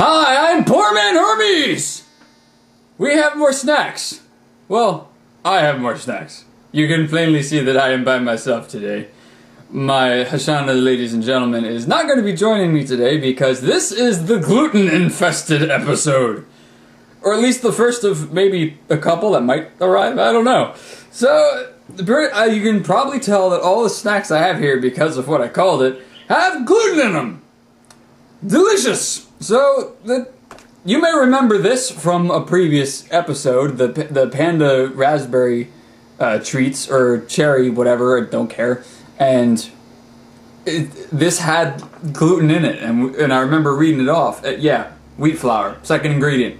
Hi, I'm Poor Man Hermes! We have more snacks. Well, I have more snacks. You can plainly see that I am by myself today. My Hashana, ladies and gentlemen, is not going to be joining me today because this is the gluten-infested episode. Or at least the first of maybe a couple that might arrive, I don't know. So, you can probably tell that all the snacks I have here, because of what I called it, have gluten in them. Delicious! So, you may remember this from a previous episode, the panda raspberry treats, or cherry, whatever, I don't care. And this had gluten in it, and I remember reading it off. Yeah, wheat flour, second ingredient.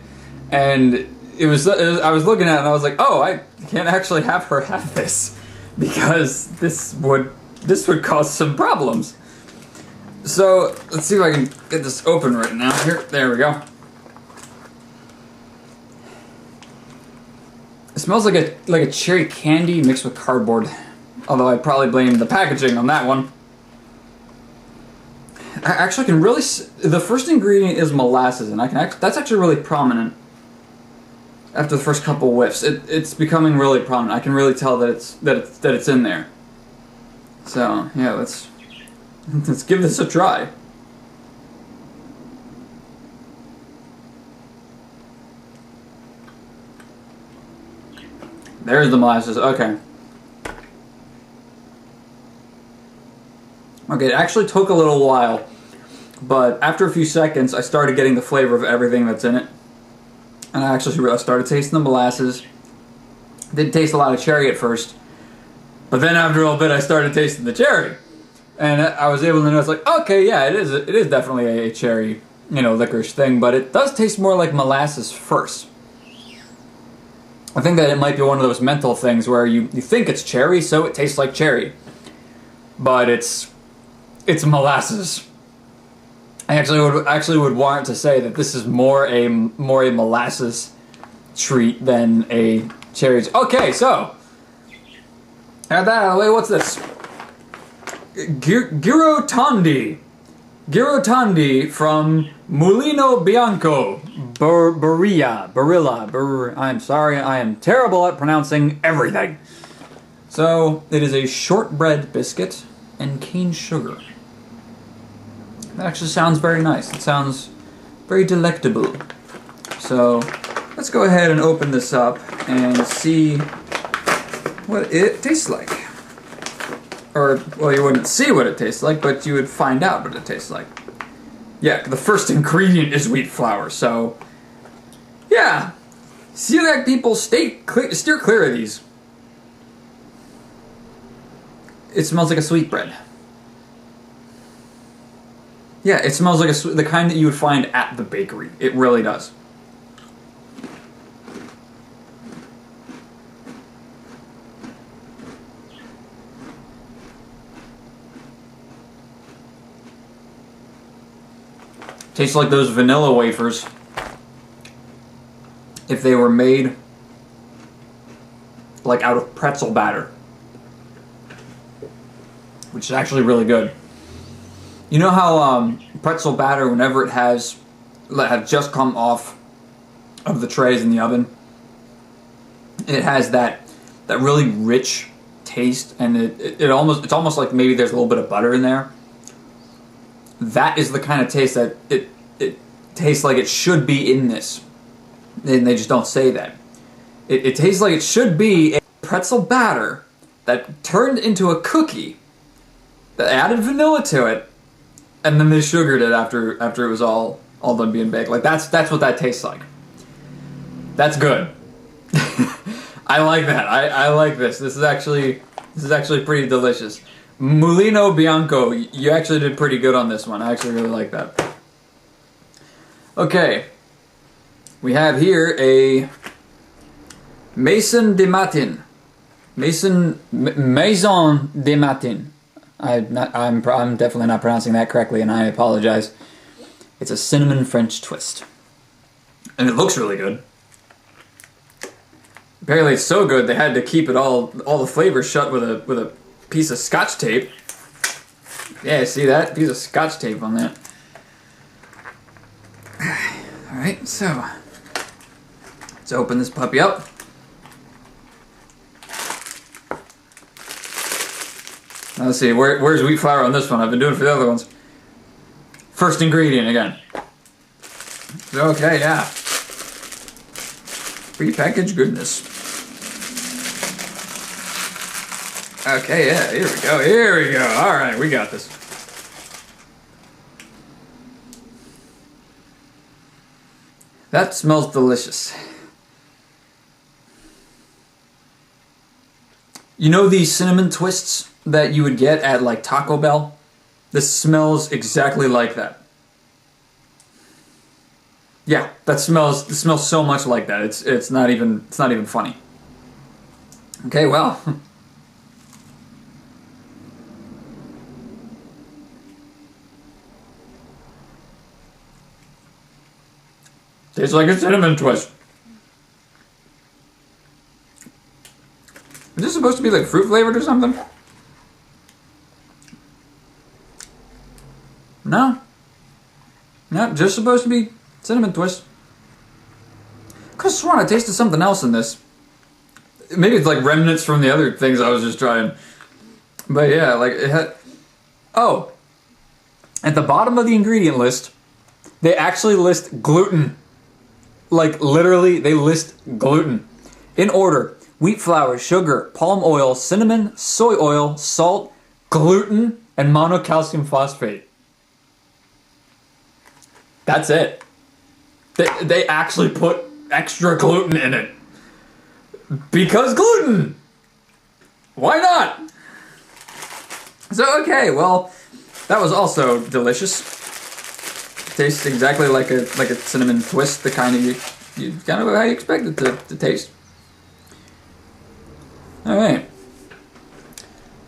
And I was looking at it and I was like, oh, I can't actually have her have this, because this would cause some problems. So, let's see if I can get this open right now. Here, there we go. It smells like a cherry candy mixed with cardboard. Although I'd probably blame the packaging on that one. I actually can really the first ingredient is molasses, and that's actually really prominent. After the first couple whiffs, it's becoming really prominent. I can really tell that it's in there. So yeah, let's give this a try. There's the molasses. Okay. Okay, it actually took a little while, but after a few seconds, I started getting the flavor of everything that's in it. And I actually started tasting the molasses. Didn't taste a lot of cherry at first, but then after a little bit, I started tasting the cherry. And I was able to notice, like, okay, yeah, it is definitely a cherry, licorice thing, but it does taste more like molasses first. I think that it might be one of those mental things where you think it's cherry, so it tastes like cherry. But it's molasses. I actually would want to say that this is more a molasses treat than a cherry. Okay, so add that out of the way. What's this? Girotandi from Mulino Bianco, Barilla. I'm sorry, I am terrible at pronouncing everything. So it is a shortbread biscuit and cane sugar. That actually sounds very nice. It sounds very delectable. So let's go ahead and open this up and see what it tastes like. Or, well, you wouldn't see what it tastes like, but you would find out what it tastes like. Yeah, the first ingredient is wheat flour, so yeah. Celiac people, steer clear of these. It smells like a sweetbread. Yeah, it smells like the kind that you would find at the bakery. It really does. Tastes like those vanilla wafers if they were made like out of pretzel batter, which is actually really good. You know how pretzel batter, whenever it have just come off of the trays in the oven, it has that really rich taste, and it's almost like maybe there's a little bit of butter in there. That is the kind of taste that it tastes like it should be in this, and they just don't say that. It tastes like it should be a pretzel batter that turned into a cookie, that added vanilla to it, and then they sugared it after it was all done being baked. Like that's what that tastes like. That's good. I like that. I like this. This is actually pretty delicious. Mulino Bianco, you actually did pretty good on this one. I actually really like that. Okay, we have here a Maison de Matin. Maison de Matin. I'm definitely not pronouncing that correctly, and I apologize. It's a cinnamon French twist, and it looks really good. Apparently, it's so good they had to keep it all the flavors shut with a piece of Scotch tape. Yeah, see that piece of Scotch tape on that. Alright, so let's open this puppy up. Now let's see, where's wheat flour on this one? I've been doing it for the other ones. First ingredient again. Okay, yeah. Prepackaged goodness. Okay, yeah, here we go. Alright, we got this. That smells delicious. You know these cinnamon twists that you would get at like Taco Bell? This smells exactly like that. Yeah, it smells so much like that. It's not even funny. Okay, well. Tastes like a cinnamon twist. Is this supposed to be like fruit flavored or something? No. No, just supposed to be cinnamon twist. Could've sworn I tasted something else in this. Maybe it's like remnants from the other things I was just trying. But yeah, like it had... Oh. At the bottom of the ingredient list, they actually list gluten. Like literally, they list gluten. In order: wheat flour, sugar, palm oil, cinnamon, soy oil, salt, gluten, and monocalcium phosphate. That's it. They actually put extra gluten in it. Because gluten! Why not? So, okay, well, that was also delicious. Tastes exactly like a cinnamon twist, the kind of you kind of how you expect it to taste. All right,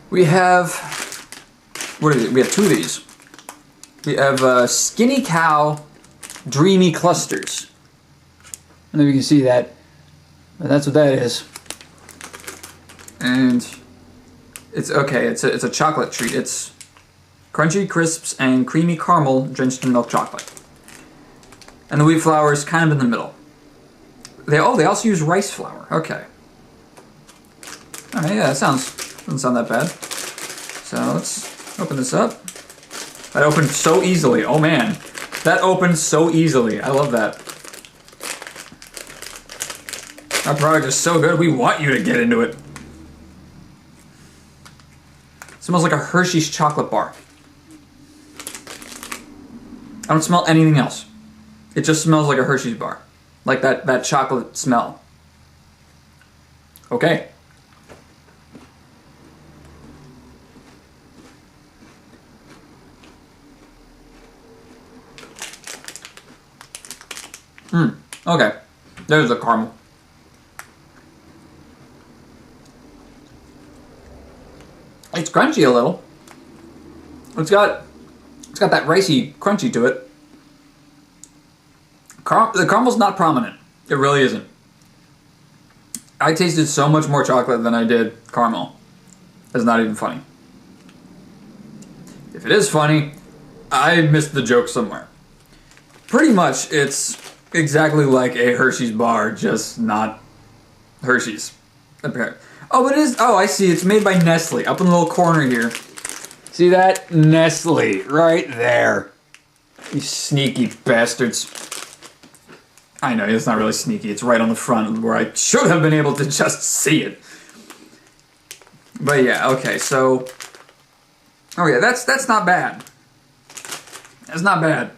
we have we have two of these. We have Skinny Cow Dreamy Clusters. I don't know if you can see that, but that's what that is. And it's okay. It's a chocolate treat. It's crunchy crisps and creamy caramel drenched in milk chocolate. And the wheat flour is kind of in the middle. They also use rice flour. Okay. Alright, yeah, doesn't sound that bad. So let's open this up. That opened so easily. Oh man. That opened so easily. I love that. Our product is so good, we want you to get into it. It smells like a Hershey's chocolate bar. I don't smell anything else. It just smells like a Hershey's bar. Like that chocolate smell. Okay. Okay. There's the caramel. It's crunchy a little. It's got that ricey crunchy to it. The caramel's not prominent. It really isn't. I tasted so much more chocolate than I did caramel. It's not even funny. If it is funny, I missed the joke somewhere. Pretty much, it's exactly like a Hershey's bar, just not Hershey's. Oh, it is. Oh, I see. It's made by Nestle. Up in the little corner here. See that? Nestle. Right there. You sneaky bastards. I know, it's not really sneaky. It's right on the front where I should have been able to just see it. But yeah, okay, so... Oh yeah, that's not bad. That's not bad.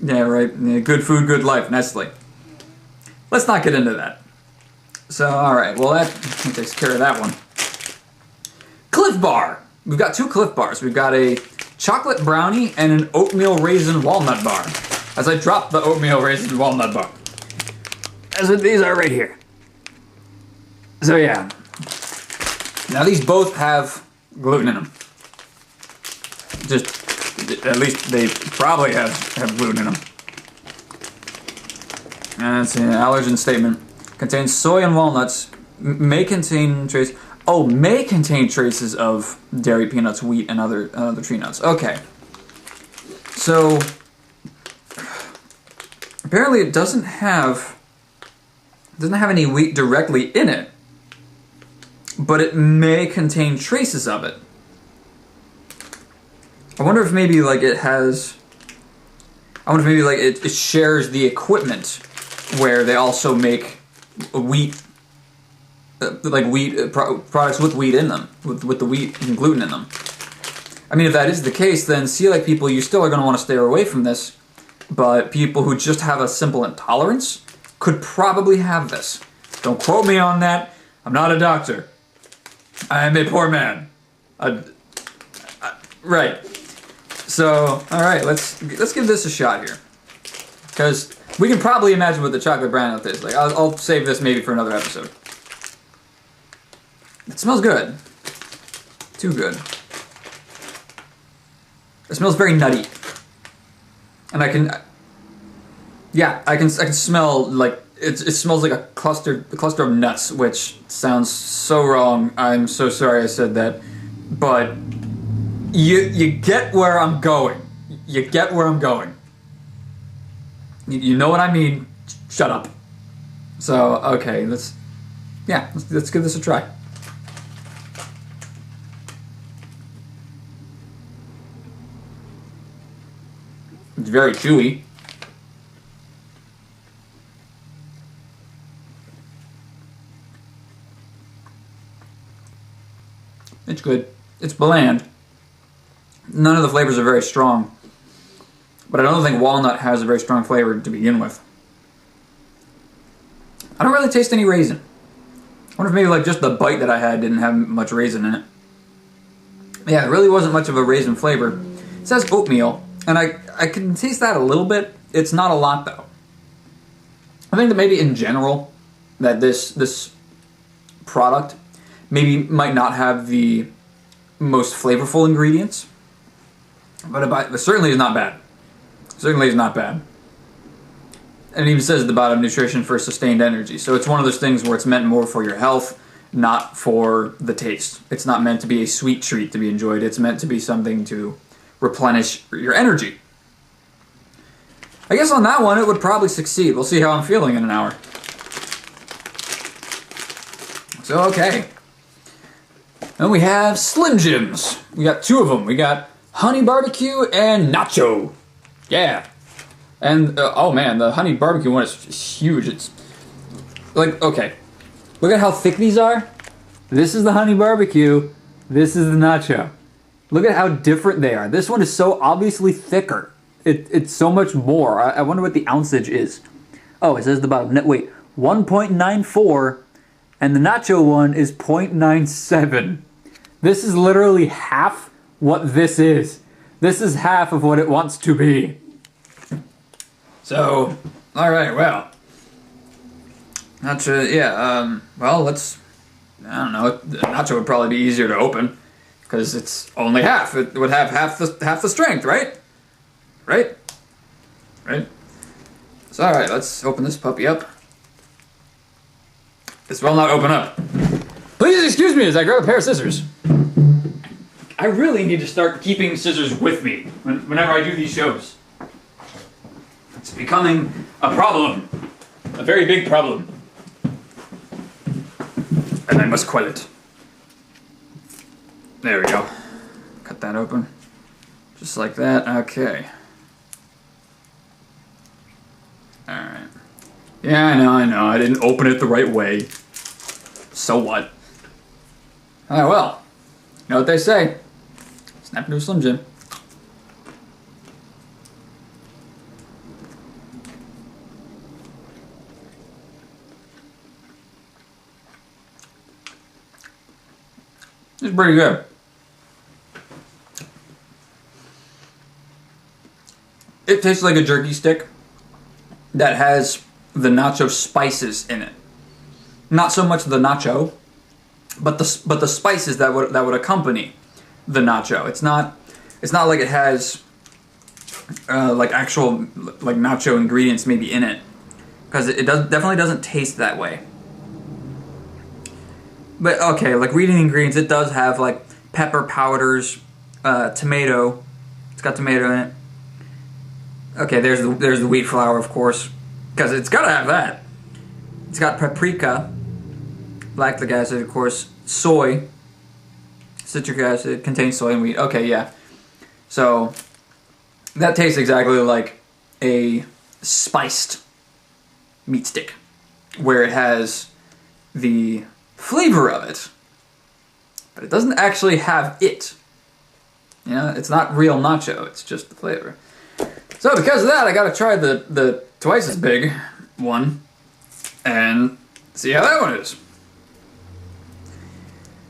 Yeah, right. Yeah, good food, good life. Nestle. Let's not get into that. So, alright, well that takes care of that one. Cliff Bar. We've got two Cliff Bars. We've got a chocolate brownie and an oatmeal raisin walnut bar. As I drop the oatmeal raisin walnut bar. That's what these are right here. So yeah. Now these both have gluten in them. Just, at least they probably have gluten in them. And it's an allergen statement. Contains soy and walnuts. May contain traces of dairy, peanuts, wheat, and other tree nuts. Okay. So, apparently it doesn't have any wheat directly in it, but it may contain traces of it. I wonder if maybe like it has. I wonder if maybe like it shares the equipment where they also make wheat, products with wheat in them, with the wheat and gluten in them. I mean, if that is the case, then celiac people, you still are going to want to stay away from this. But people who just have a simple intolerance could probably have this. Don't quote me on that. I'm not a doctor. I am a poor man. Right. So, all right, let's give this a shot here, because we can probably imagine what the chocolate brown is like. I'll save this maybe for another episode. It smells good. Too good. It smells very nutty, and I can smell like it smells like a cluster of nuts, which sounds so wrong. I'm so sorry I said that, but you get where I'm going. You get where I'm going. You know what I mean. Shut up. So okay, let's give this a try. It's very chewy. It's good. It's bland. None of the flavors are very strong. But I don't think walnut has a very strong flavor to begin with. I don't really taste any raisin. I wonder if maybe like just the bite that I had didn't have much raisin in it. Yeah, it really wasn't much of a raisin flavor. It says oatmeal, and I can taste that a little bit. It's not a lot though. I think that maybe in general that this product maybe might not have the most flavorful ingredients, but it certainly is not bad. Certainly is not bad. And it even says at the bottom, nutrition for sustained energy. So it's one of those things where it's meant more for your health, not for the taste. It's not meant to be a sweet treat to be enjoyed. It's meant to be something to replenish your energy. I guess on that one, it would probably succeed. We'll see how I'm feeling in an hour. So, okay. Then we have Slim Jims. We got two of them. We got honey barbecue and nacho. Yeah. And, oh man, the honey barbecue one is huge. It's, like, okay. Look at how thick these are. This is the honey barbecue. This is the nacho. Look at how different they are. This one is so obviously thicker. It's so much more. I wonder what the ounceage is. Oh, it says at the bottom. Wait, 1.94, and the nacho one is 0.97. This is literally half what this is. This is half of what it wants to be. So, all right, well, nacho, yeah. Well, let's. I don't know. Nacho would probably be easier to open because it's only half. It would have half the strength, right? Right? So, all right, let's open this puppy up. This will not open up. Please excuse me as I grab a pair of scissors. I really need to start keeping scissors with me whenever I do these shows. It's becoming a problem. A very big problem. And I must quell it. There we go. Cut that open. Just like that. Okay. Alright. Yeah, I know. I didn't open it the right way. So what? Alright, well. You know what they say. Snap into a Slim Jim. It's pretty good. It tastes like a jerky stick that has the nacho spices in it. Not so much the nacho, but the spices that would accompany the nacho. It's not like it has like actual like nacho ingredients maybe in it, because it definitely doesn't taste that way. But okay, like reading the ingredients, it does have like pepper powders, tomato. It's got tomato in it. Okay, there's the wheat flour, of course. because it's gotta have that. It's got paprika, lactic acid, of course, soy, citric acid, contains soy and wheat. Okay, yeah. So that tastes exactly like a spiced meat stick, where it has the flavor of it, but it doesn't actually have it. You know, it's not real nacho, it's just the flavor. So because of that, I gotta try the twice as big one and see how that one is.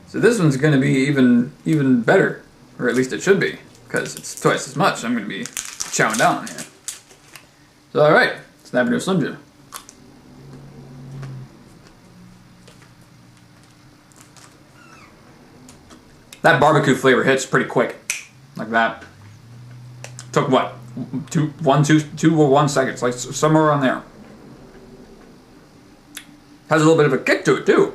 So this one's gonna be even better, or at least it should be, because it's twice as much. I'm gonna be chowing down on here. So alright, snap into a Slim Jim. That barbecue flavor hits pretty quick, like that. Took what, 2 or 1 seconds, like somewhere around there. Has a little bit of a kick to it too.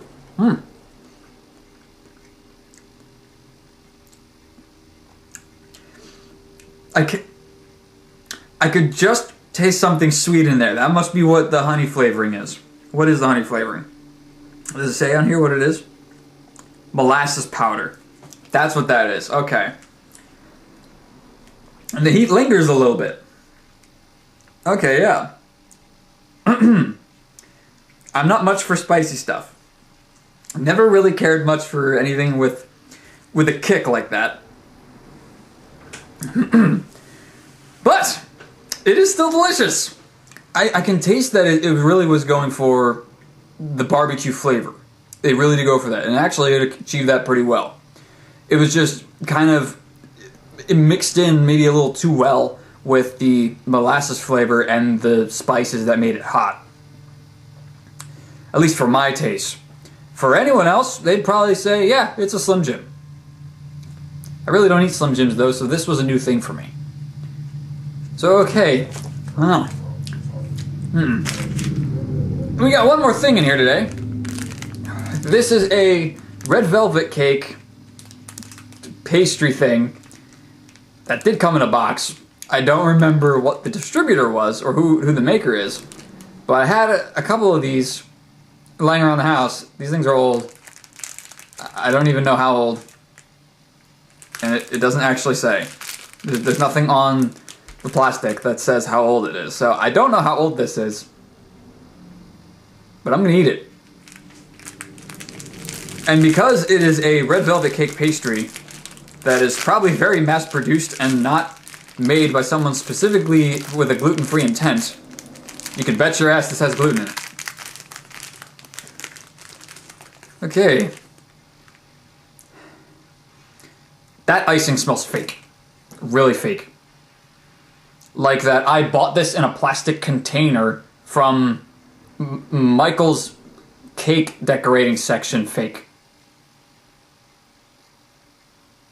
I could just taste something sweet in there. That must be what the honey flavoring is. What is the honey flavoring? Does it say on here what it is? Molasses powder. That's what that is. Okay. And the heat lingers a little bit. Okay, yeah. I'm not much for spicy stuff. I've never really cared much for anything with a kick like that. But it is still delicious. I can taste that it really was going for the barbecue flavor. They really did go for that. And actually it achieved that pretty well. It was just kind of it mixed in maybe a little too well with the molasses flavor and the spices that made it hot. At least for my taste. For anyone else, they'd probably say, yeah, it's a Slim Jim. I really don't eat Slim Jims though, so this was a new thing for me. So okay, We got one more thing in here today. This is a red velvet cake pastry thing that did come in a box. I don't remember what the distributor was or who the maker is, but I had a couple of these lying around the house. These things are old. I don't even know how old. And it doesn't actually say. There's nothing on the plastic that says how old it is. So I don't know how old this is, but I'm gonna eat it. And because it is a red velvet cake pastry that is probably very mass produced and not made by someone specifically with a gluten-free intent, you can bet your ass this has gluten in it. Okay. That icing smells fake. Really fake. Like that I bought this in a plastic container from Michael's cake decorating section fake.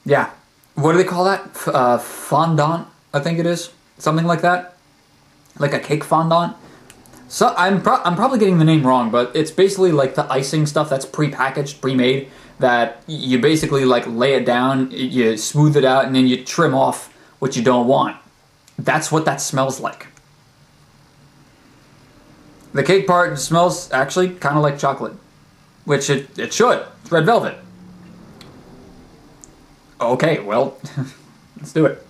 Yeah. What do they call that? Fondant, I think it is. Something like that. Like a cake fondant. So I'm probably getting the name wrong, but it's basically like the icing stuff that's pre-packaged, pre-made, that you basically like lay it down, you smooth it out, and then you trim off what you don't want. That's what that smells like. The cake part smells actually kind of like chocolate, which it should. It's red velvet. Okay, well, let's do it.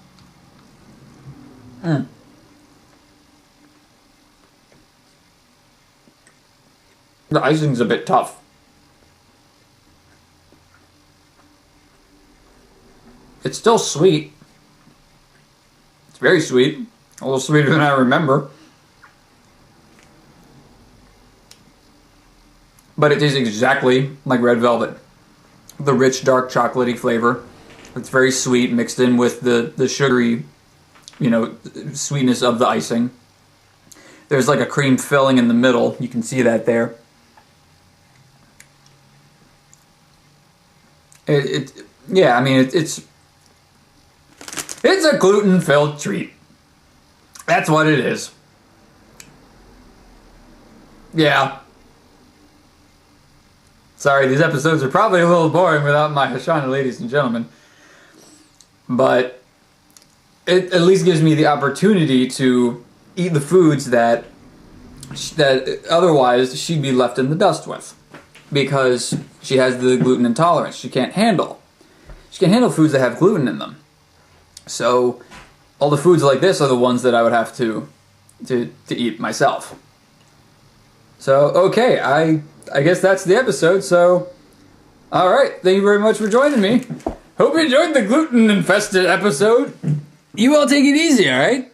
The icing's a bit tough. It's still sweet. It's very sweet. A little sweeter than I remember. But it tastes exactly like red velvet. The rich, dark, chocolatey flavor. It's very sweet, mixed in with the sugary, sweetness of the icing. There's like a cream filling in the middle. You can see that there. Yeah, I mean, it's a gluten-filled treat. That's what it is. Yeah. Sorry, these episodes are probably a little boring without my Hashana, ladies and gentlemen. But it at least gives me the opportunity to eat the foods that that otherwise she'd be left in the dust with, because she has the gluten intolerance. She can't handle foods that have gluten in them. So all the foods like this are the ones that I would have to eat myself. So okay, I guess that's the episode. So all right, thank you very much for joining me. Hope you enjoyed the gluten-infested episode. You all take it easy, all right?